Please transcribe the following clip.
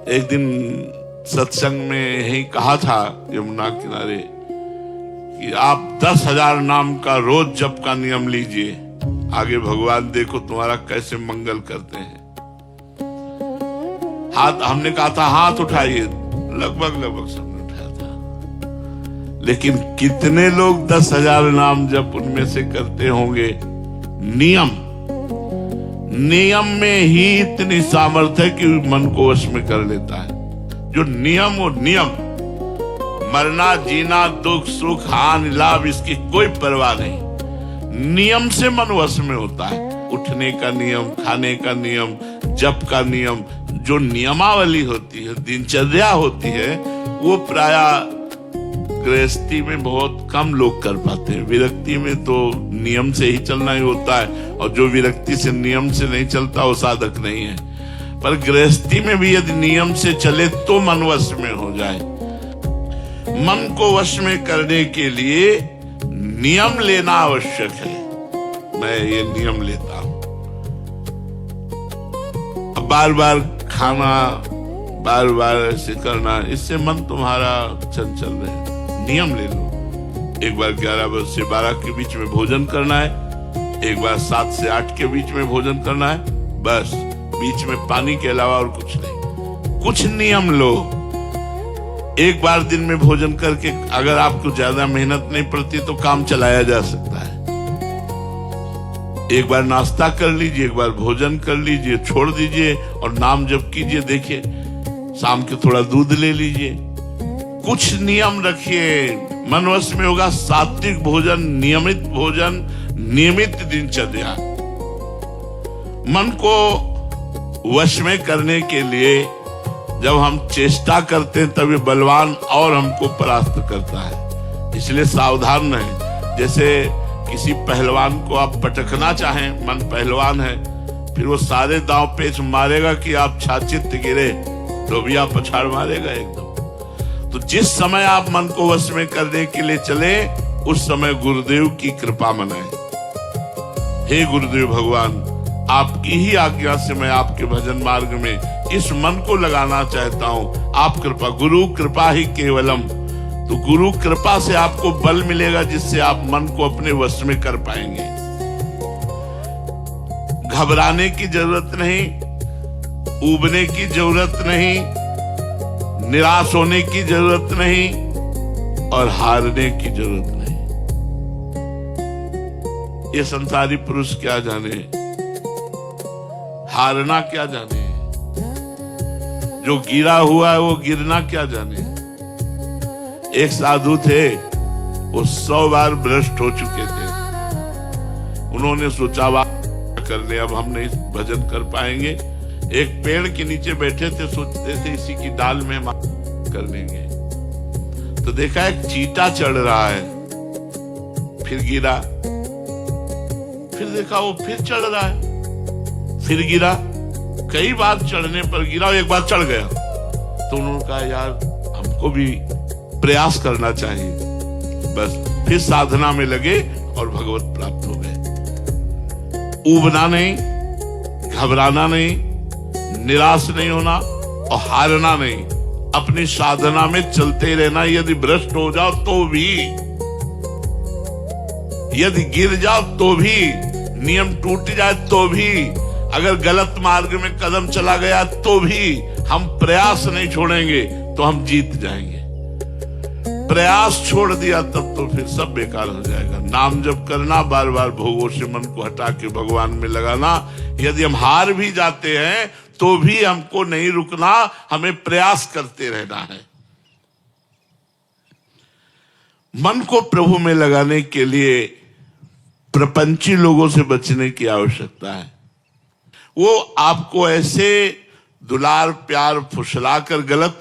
एक दिन सत्संग में ही कहा था यमुना किनारे कि आप 10,000 नाम का रोज जप का नियम लीजिए, आगे भगवान देखो तुम्हारा कैसे मंगल करते हैं। हाथ हमने कहा था हाथ उठाइए, लगभग सबने उठाया था, लेकिन कितने लोग 10,000 नाम जप उनमें से करते होंगे। नियम में ही इतनी सामर्थ्य है कि मन को वश में कर लेता है। जो नियम और नियम, मरना जीना दुख सुख हानि लाभ इसकी कोई परवाह नहीं, नियम से मन वश में होता है। उठने का नियम, खाने का नियम, जप का नियम, जो नियमावली होती है, दिनचर्या होती है, वो प्रायः गृहस्थी में बहुत कम लोग कर पाते हैं। विरक्ति में तो नियम से ही चलना ही होता है, और जो विरक्ति से नियम से नहीं चलता वो साधक नहीं है। पर गृहस्थी में भी यदि नियम से चले तो मन वश में हो जाए। मन को वश में करने के लिए नियम लेना आवश्यक है। मैं ये नियम लेता हूं, अब बार बार खाना, बार बार ऐसे करना, इससे मन तुम्हारा चंचल रहे। नियम ले लो, एक बार 11 बजे से 12 के बीच में भोजन करना है, एक बार 7 से 8 के बीच में भोजन करना है, बस बीच में पानी के अलावा और कुछ नहीं। कुछ नियम लो। एक बार दिन में भोजन करके अगर आपको ज्यादा मेहनत नहीं पड़ती तो काम चलाया जा सकता है। एक बार नाश्ता कर लीजिए, एक बार भोजन कर लीजिए, छोड़ दीजिए और नाम जप कीजिए। देखिए शाम के थोड़ा दूध ले लीजिए। कुछ नियम रखिए, मन वश में होगा। सात्विक भोजन, नियमित भोजन, नियमित दिनचर्या। मन को वश में करने के लिए जब हम चेष्टा करते हैं तभी बलवान और हमको परास्त करता है। इसलिए सावधान रहें। जैसे किसी पहलवान को आप पटकना चाहें, मन पहलवान है, फिर वो सारे दांव पेच मारेगा कि आप छाचित गिरे तो भी आप पछाड़ मारेगा एकदम। तो जिस समय आप मन को वश में करने के लिए चले, उस समय गुरुदेव की कृपा मनाएं। हे गुरुदेव भगवान, आपकी ही आज्ञा से मैं आपके भजन मार्ग में इस मन को लगाना चाहता हूं। आप कृपा, गुरु कृपा ही केवलम। तो गुरु कृपा से आपको बल मिलेगा जिससे आप मन को अपने वश में कर पाएंगे। घबराने की जरूरत नहीं, ऊबने की जरूरत नहीं, निराश होने की जरूरत नहीं और हारने की जरूरत नहीं। ये संसारी पुरुष क्या जाने, हारना क्या जाने, जो गिरा हुआ है वो गिरना क्या जाने। एक साधु थे, वो 100 बार भ्रष्ट हो चुके थे। उन्होंने सोचा कर ले, अब हम नहीं भजन कर पाएंगे। एक पेड़ के नीचे बैठे थे, सोचते थे इसी की डाल में कर लेंगे। तो देखा एक चींटा चढ़ रहा है, फिर गिरा, फिर देखा वो फिर चढ़ रहा है, फिर गिरा। कई बार चढ़ने पर गिरा, एक बार चढ़ गया। तो उन्होंने कहा यार हमको भी प्रयास करना चाहिए। बस फिर साधना में लगे और भगवत प्राप्त हो गए। ऊबना नहीं, घबराना नहीं, निराश नहीं होना और हारना नहीं। अपनी साधना में चलते रहना। यदि भ्रष्ट हो जाओ तो भी, यदि गिर जाओ तो भी, नियम टूट जाए तो भी, अगर गलत मार्ग में कदम चला गया तो भी हम प्रयास नहीं छोड़ेंगे तो हम जीत जाएंगे। प्रयास छोड़ दिया तब तो फिर सब बेकार हो जाएगा। नाम जप करना, बार बार भोगों से मन को हटा के भगवान में लगाना। यदि हम हार भी जाते हैं तो भी हमको नहीं रुकना, हमें प्रयास करते रहना है। मन को प्रभु में लगाने के लिए प्रपंची लोगों से बचने की आवश्यकता है। वो आपको ऐसे दुलार प्यार फुसलाकर गलत